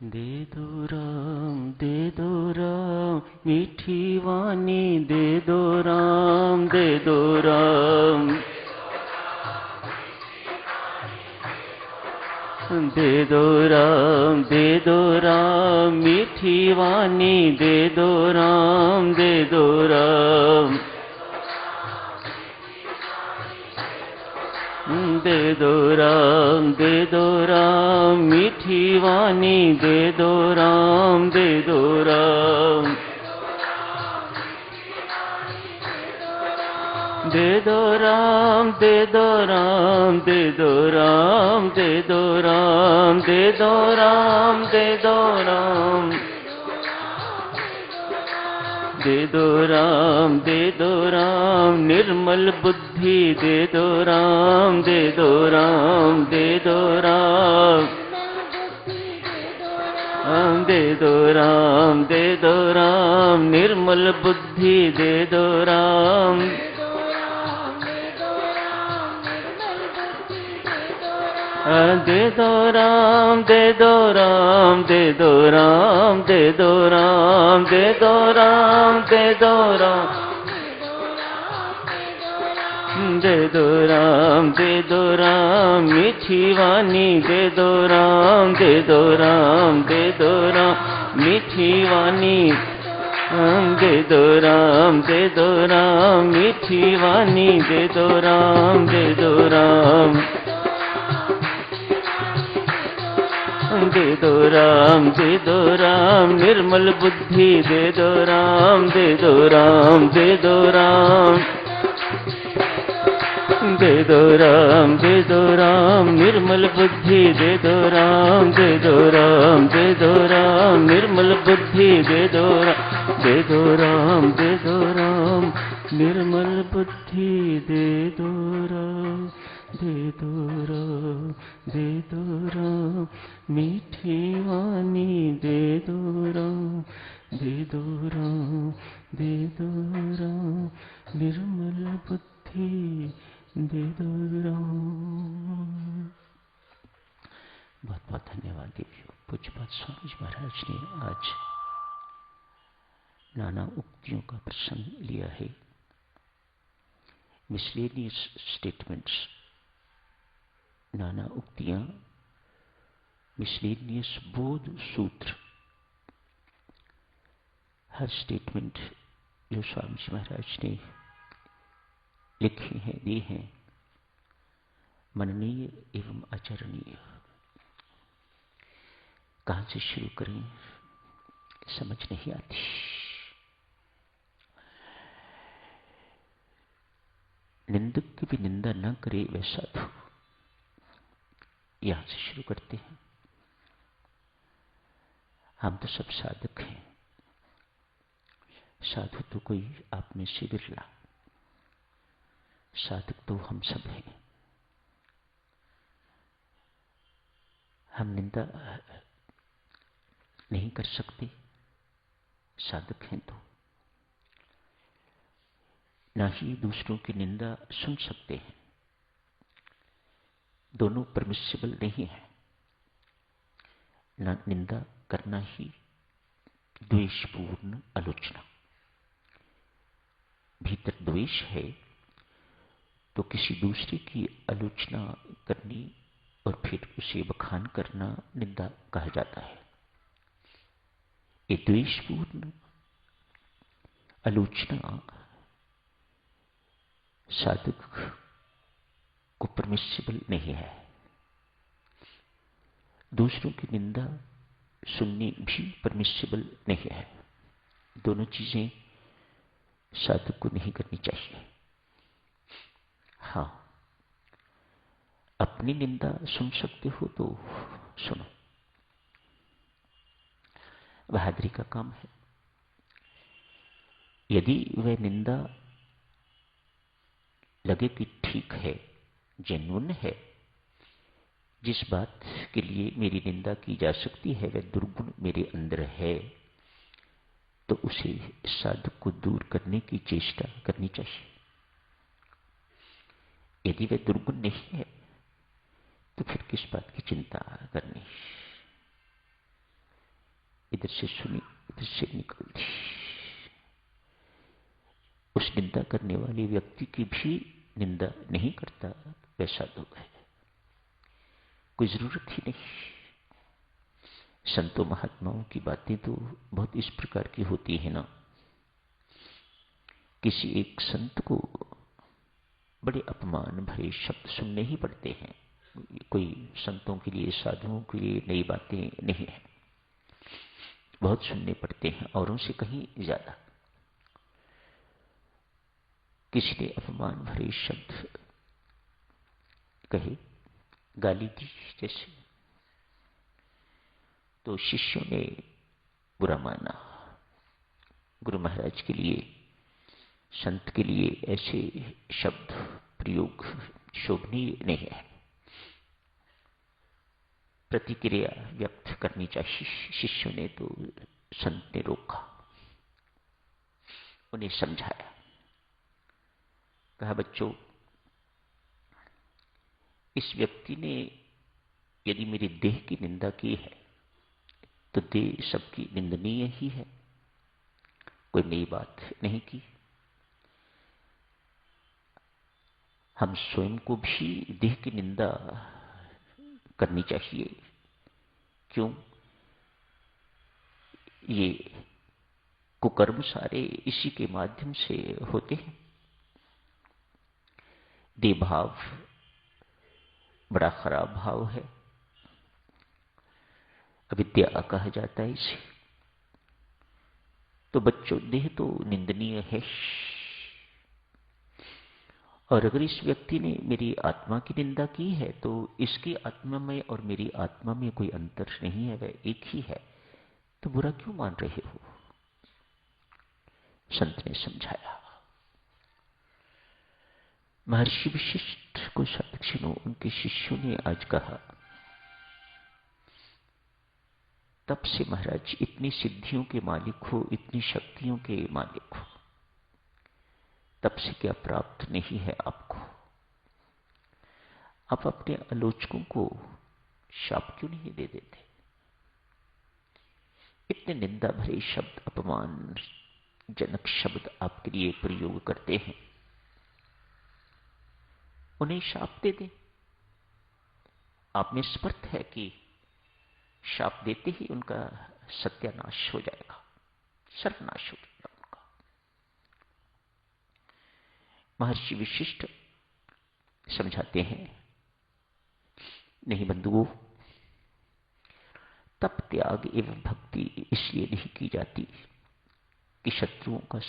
दे दो राम मीठी वाणी दे दो राम, दे दो राम। दे दो राम, दे दो राम मीठी वाणी दे दो राम, दे दो राम। दे दो राम, दे दो राम मीठी वाणी दे दो राम, दे दो राम। दे दो राम, दे दो राम, दे दो राम, दे दो राम, दे दो राम, दे दो राम। दे दो राम, दे दो राम निर्मल बुद्धि दे दो राम, दे दो राम, दे दो राम। दे दो राम, दे दो राम निर्मल बुद्धि दे दो राम। दे दो राम, दे दो राम, दे दो राम, दे दो राम, दे दो राम, दे दो राम। दे दो राम, दे दो राम मीठी वाणी दे दो राम, दे दो राम, दे दो राम मीठी वाणी। दे दो राम, दे दो राम मीठी वाणी दे दो राम, दे दो राम। दे दो राम, दे दो राम निर्मल बुद्धि दे दो राम, दे दो राम, दे दो राम। दे दो राम, दे दो राम निर्मल बुद्धि दे दो राम, दे दो राम, दे दो राम निर्मल बुद्धि दे दो राम, दे दो राम, दे दो राम निर्मल बुद्धि दे दो राम, दे दो राम, दे दो राम मीठी वाणी दे दो राम, दे दो राम, दे दो राम निर्मल बुद्धि दे दो राम। बहुत बहुत धन्यवाद देवियों। पूज्यपाद स्वामी जी महाराज ने आज नाना उक्तियों का प्रसंग लिया है। मिसलेनियस स्टेटमेंट्स, नाना उक्तियां, मिसलेनियस बोध सूत्र। हर स्टेटमेंट जो स्वामी जी महाराज ने लिखे हैं, दिए हैं, मननीय एवं आचरणीय। कहां से शुरू करें समझ नहीं आती। निंदक की भी निंदा न करे वह साधु, यहां से शुरू करते हैं। हम तो सब साधक हैं, साधु तो कोई आप में से बिरला, साधक तो हम सब हैं। हम निंदा नहीं कर सकते, साधक हैं तो ना ही दूसरों की निंदा सुन सकते हैं। दोनों परमिसिबल नहीं है। ना निंदा करना ही द्वेषपूर्ण आलोचना। भीतर द्वेष है तो किसी दूसरे की आलोचना करनी और फिर उसे बखान करना निंदा कहा जाता है। ये द्वेषपूर्ण आलोचना साधक को परमिसिबल नहीं है। दूसरों की निंदा सुननी भी परमिसिबल नहीं है। दोनों चीजें साधक को नहीं करनी चाहिए। हाँ, अपनी निंदा सुन सकते हो तो सुनो, बहादुरी का काम है। यदि वह निंदा लगे कि ठीक है, जेन्युइन है, जिस बात के लिए मेरी निंदा की जा सकती है वह दुर्गुण मेरे अंदर है, तो उसे साधक को दूर करने की चेष्टा करनी चाहिए। यदि वह दुर्गुण नहीं है तो फिर किस बात की चिंता करनी। इधर से सुनी, इधर से निकल दी। उस निंदा करने वाले व्यक्ति की भी निंदा नहीं करता, वैसा लोग है, कोई जरूरत ही नहीं। संतों महात्माओं की बातें तो बहुत इस प्रकार की होती है ना, किसी एक संत को बड़े अपमान भरे शब्द सुनने ही पड़ते हैं। कोई संतों के लिए, साधुओं के लिए नई बातें नहीं है, बहुत सुनने पड़ते हैं, औरों से कहीं ज्यादा। किसी ने अपमान भरे शब्द कहे, गाली दी जैसे, तो शिष्यों ने बुरा माना। गुरु महाराज के लिए, संत के लिए ऐसे शब्द प्रयोग शोभनीय नहीं है। प्रतिक्रिया व्यक्त करनी चाहिए। शिष्यों ने तो संत ने रोका, उन्हें समझाया, कहा बच्चों, इस व्यक्ति ने यदि मेरी देह की निंदा की है तो देह सबकी निंदनीय ही है, कोई नई बात नहीं की। हम स्वयं को भी देह की निंदा करनी चाहिए। क्यों? ये कुकर्म सारे इसी के माध्यम से होते हैं। देह भाव बड़ा खराब भाव है, अविद्या कहा जाता है इसे। तो बच्चों, देह तो निंदनीय है, और अगर इस व्यक्ति ने मेरी आत्मा की निंदा की है तो इसकी आत्मा में और मेरी आत्मा में कोई अंतर नहीं है, वह एक ही है, तो बुरा क्यों मान रहे हो? संत ने समझाया। महर्षि वशिष्ठ को साक्षियों, उनके शिष्यों ने आज कहा, तब से महाराज इतनी सिद्धियों के मालिक हो, इतनी शक्तियों के मालिक हो, तब से क्या प्राप्त नहीं है आपको? आप अपने आलोचकों को शाप क्यों नहीं दे देते? इतने निंदा भरे शब्द, अपमान जनक शब्द आपके लिए प्रयोग करते हैं, उन्हें शाप दे दें। आप में समर्थ है कि शाप देते ही उनका सत्यानाश हो जाएगा, सर्वनाश हो जाएगा उनका। महर्षि वशिष्ठ समझाते हैं, नहीं बंधुओं, तप त्याग एवं भक्ति इसलिए नहीं की जाती कि शत्रुओं का